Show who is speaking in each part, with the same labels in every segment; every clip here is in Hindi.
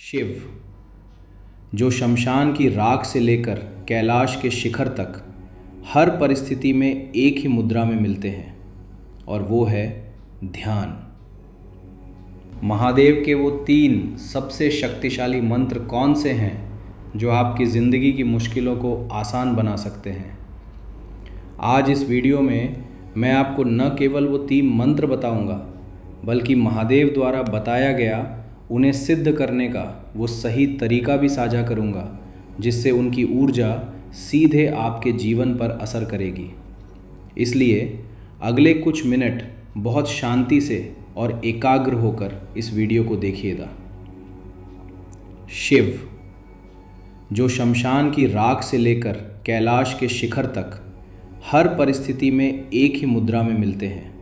Speaker 1: शिव, जो शमशान की राख से लेकर कैलाश के शिखर तक हर परिस्थिति में एक ही मुद्रा में मिलते हैं, और वो है ध्यान। महादेव के वो 3 सबसे शक्तिशाली मंत्र कौन से हैं जो आपकी ज़िंदगी की मुश्किलों को आसान बना सकते हैं? आज इस वीडियो में मैं आपको न केवल वो 3 मंत्र बताऊंगा, बल्कि महादेव द्वारा बताया गया उन्हें सिद्ध करने का वो सही तरीका भी साझा करूंगा, जिससे उनकी ऊर्जा सीधे आपके जीवन पर असर करेगी। इसलिए अगले कुछ मिनट बहुत शांति से और एकाग्र होकर इस वीडियो को देखिएगा। शिव, जो शमशान की राख से लेकर कैलाश के शिखर तक हर परिस्थिति में एक ही मुद्रा में मिलते हैं,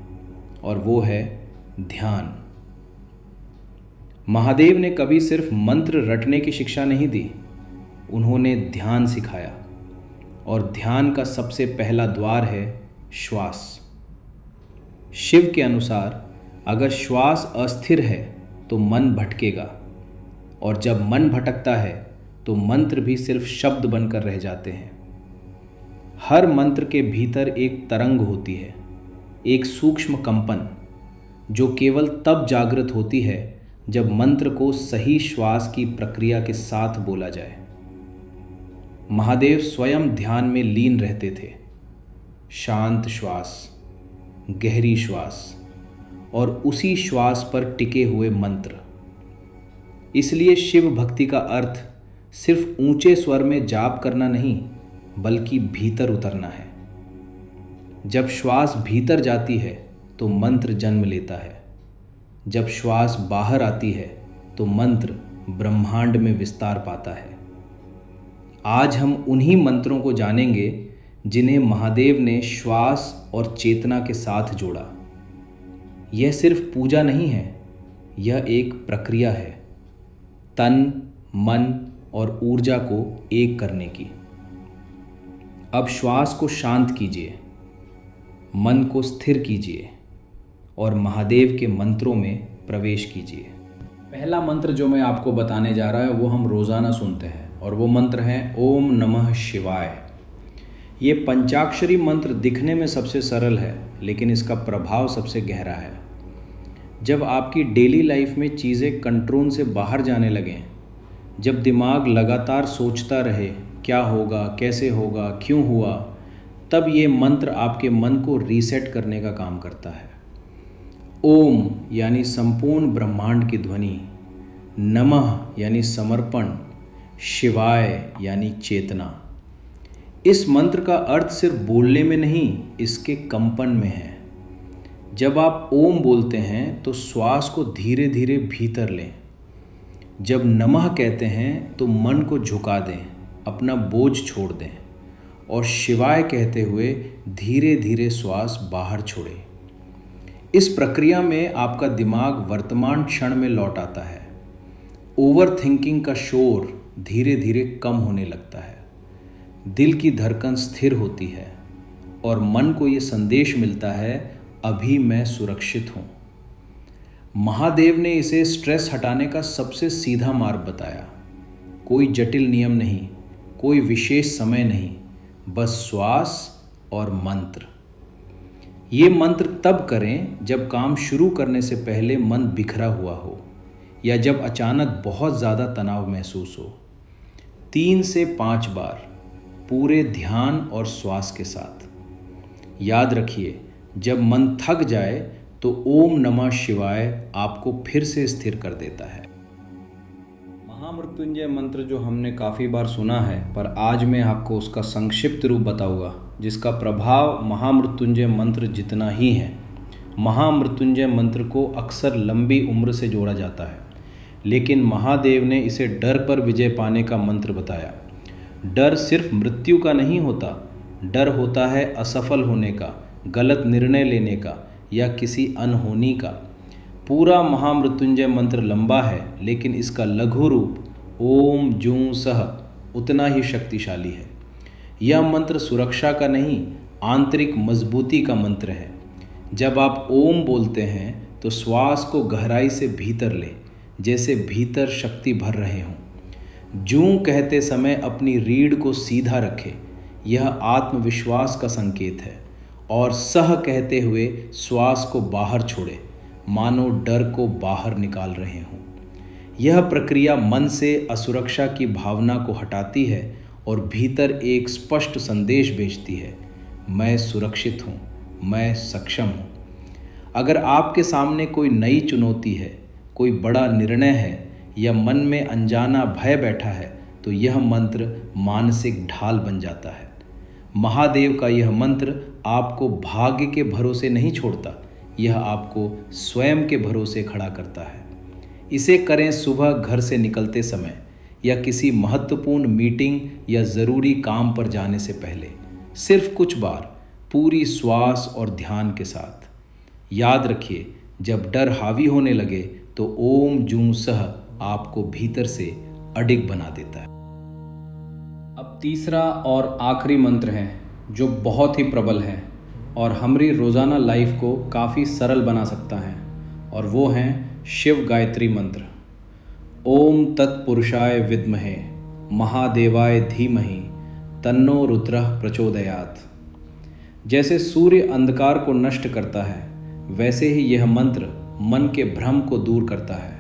Speaker 1: और वो है ध्यान। महादेव ने कभी सिर्फ मंत्र रटने की शिक्षा नहीं दी, उन्होंने ध्यान सिखाया। और ध्यान का सबसे पहला द्वार है श्वास। शिव के अनुसार अगर श्वास अस्थिर है तो मन भटकेगा, और जब मन भटकता है तो मंत्र भी सिर्फ शब्द बनकर रह जाते हैं। हर मंत्र के भीतर एक तरंग होती है, एक सूक्ष्म कंपन, जो केवल तब जागृत होती है जब मंत्र को सही श्वास की प्रक्रिया के साथ बोला जाए। महादेव स्वयं ध्यान में लीन रहते थे। शांत श्वास, गहरी श्वास और उसी श्वास पर टिके हुए मंत्र। इसलिए शिव भक्ति का अर्थ सिर्फ ऊंचे स्वर में जाप करना नहीं, बल्कि भीतर उतरना है। जब श्वास भीतर जाती है तो मंत्र जन्म लेता है। जब श्वास बाहर आती है तो मंत्र ब्रह्मांड में विस्तार पाता है। आज हम उन्हीं मंत्रों को जानेंगे जिन्हें महादेव ने श्वास और चेतना के साथ जोड़ा। यह सिर्फ पूजा नहीं है, यह एक प्रक्रिया है, तन, मन और ऊर्जा को एक करने की। अब श्वास को शांत कीजिए, मन को स्थिर कीजिए और महादेव के मंत्रों में प्रवेश कीजिए। पहला मंत्र जो मैं आपको बताने जा रहा है वो हम रोज़ाना सुनते हैं, और वो मंत्र है ओम नमः शिवाय। ये पंचाक्षरी मंत्र दिखने में सबसे सरल है, लेकिन इसका प्रभाव सबसे गहरा है। जब आपकी डेली लाइफ में चीज़ें कंट्रोल से बाहर जाने लगें, जब दिमाग लगातार सोचता रहे क्या होगा, कैसे होगा, क्यों हुआ, तब ये मंत्र आपके मन को रीसेट करने का काम करता है। ओम यानी संपूर्ण ब्रह्मांड की ध्वनि, नमः यानी समर्पण, शिवाय यानी चेतना। इस मंत्र का अर्थ सिर्फ बोलने में नहीं, इसके कंपन में है। जब आप ओम बोलते हैं तो श्वास को धीरे धीरे भीतर लें। जब नमः कहते हैं तो मन को झुका दें, अपना बोझ छोड़ दें, और शिवाय कहते हुए धीरे धीरे श्वास बाहर छोड़ें। इस प्रक्रिया में आपका दिमाग वर्तमान क्षण में लौट आता है। ओवर थिंकिंग का शोर धीरे धीरे कम होने लगता है, दिल की धड़कन स्थिर होती है, और मन को ये संदेश मिलता है अभी मैं सुरक्षित हूँ। महादेव ने इसे स्ट्रेस हटाने का सबसे सीधा मार्ग बताया। कोई जटिल नियम नहीं, कोई विशेष समय नहीं, बस श्वास और मंत्र। ये मंत्र तब करें जब काम शुरू करने से पहले मन बिखरा हुआ हो, या जब अचानक बहुत ज़्यादा तनाव महसूस हो। 3 से 5 बार पूरे ध्यान और श्वास के साथ। याद रखिए, जब मन थक जाए तो ओम नमः शिवाय आपको फिर से स्थिर कर देता है। महामृत्युंजय मंत्र जो हमने काफ़ी बार सुना है, पर आज मैं आपको उसका संक्षिप्त रूप बताऊंगा, जिसका प्रभाव महामृत्युंजय मंत्र जितना ही है। महामृत्युंजय मंत्र को अक्सर लंबी उम्र से जोड़ा जाता है, लेकिन महादेव ने इसे डर पर विजय पाने का मंत्र बताया। डर सिर्फ मृत्यु का नहीं होता, डर होता है असफल होने का, गलत निर्णय लेने का, या किसी अनहोनी का। पूरा महामृत्युंजय मंत्र लंबा है, लेकिन इसका लघु रूप ओम जूं सह उतना ही शक्तिशाली है। यह मंत्र सुरक्षा का नहीं, आंतरिक मजबूती का मंत्र है। जब आप ओम बोलते हैं तो श्वास को गहराई से भीतर लें, जैसे भीतर शक्ति भर रहे हों। जूं कहते समय अपनी रीढ़ को सीधा रखे, यह आत्मविश्वास का संकेत है। और सह कहते हुए श्वास को बाहर छोड़े, मानो डर को बाहर निकाल रहे हों। यह प्रक्रिया मन से असुरक्षा की भावना को हटाती है और भीतर एक स्पष्ट संदेश भेजती है, मैं सुरक्षित हूँ, मैं सक्षम हूँ। अगर आपके सामने कोई नई चुनौती है, कोई बड़ा निर्णय है या मन में अनजाना भय बैठा है, तो यह मंत्र मानसिक ढाल बन जाता है। महादेव का यह मंत्र आपको भाग्य के भरोसे नहीं छोड़ता, यह आपको स्वयं के भरोसे खड़ा करता है। इसे करें सुबह घर से निकलते समय या किसी महत्वपूर्ण मीटिंग या ज़रूरी काम पर जाने से पहले, सिर्फ कुछ बार पूरी श्वास और ध्यान के साथ। याद रखिए, जब डर हावी होने लगे तो ओम जूं सह आपको भीतर से अडिग बना देता है। अब तीसरा और आखिरी मंत्र है जो बहुत ही प्रबल है और हमारी रोज़ाना लाइफ को काफ़ी सरल बना सकता है, और वो हैं शिव गायत्री मंत्र। ओम तत्पुरुषाय विद्महे महादेवाय धीमहि तन्नो रुद्रः प्रचोदयात्। जैसे सूर्य अंधकार को नष्ट करता है, वैसे ही यह मंत्र मन के भ्रम को दूर करता है।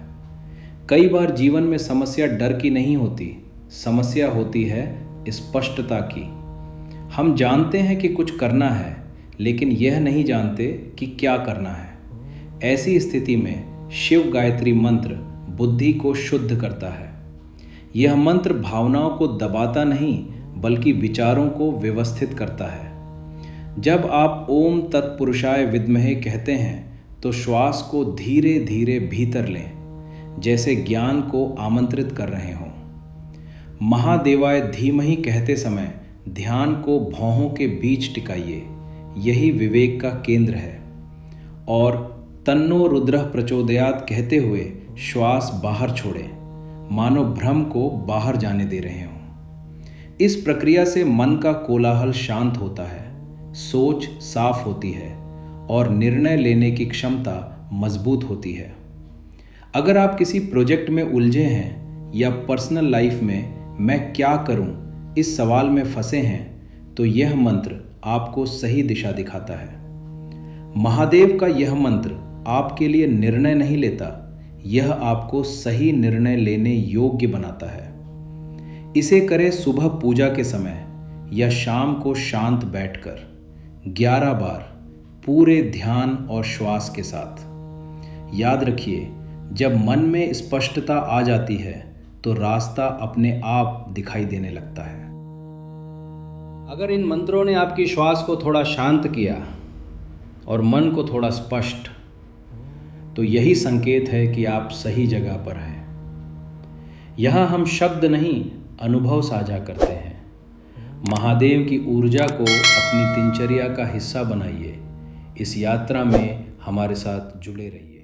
Speaker 1: कई बार जीवन में समस्या डर की नहीं होती, समस्या होती है स्पष्टता की। हम जानते हैं कि कुछ करना है, लेकिन यह नहीं जानते कि क्या करना है। ऐसी स्थिति में शिव गायत्री मंत्र बुद्धि को शुद्ध करता है। यह मंत्र भावनाओं को दबाता नहीं, बल्कि विचारों को व्यवस्थित करता है। जब आप ओम तत्पुरुषाय विद्महे कहते हैं तो श्वास को धीरे धीरे भीतर लें, जैसे ज्ञान को आमंत्रित कर रहे हों। महादेवाय धीमहि कहते समय ध्यान को भौहों के बीच टिकाइए, यही विवेक का केंद्र है। और तन्नो रुद्रः प्रचोदयात् कहते हुए श्वास बाहर छोड़ें, मानो भ्रम को बाहर जाने दे रहे हों। इस प्रक्रिया से मन का कोलाहल शांत होता है, सोच साफ होती है और निर्णय लेने की क्षमता मजबूत होती है। अगर आप किसी प्रोजेक्ट में उलझे हैं या पर्सनल लाइफ में मैं क्या करूं इस सवाल में फंसे हैं, तो यह मंत्र आपको सही दिशा दिखाता है। महादेव का यह मंत्र आपके लिए निर्णय नहीं लेता, यह आपको सही निर्णय लेने योग्य बनाता है। इसे करें सुबह पूजा के समय या शाम को शांत बैठकर 11 बार पूरे ध्यान और श्वास के साथ। याद रखिए, जब मन में स्पष्टता आ जाती है तो रास्ता अपने आप दिखाई देने लगता है। अगर इन मंत्रों ने आपकी श्वास को थोड़ा शांत किया और मन को थोड़ा स्पष्ट, तो यही संकेत है कि आप सही जगह पर हैं। यहाँ हम शब्द नहीं, अनुभव साझा करते हैं। महादेव की ऊर्जा को अपनी दिनचर्या का हिस्सा बनाइए। इस यात्रा में हमारे साथ जुड़े रहिए।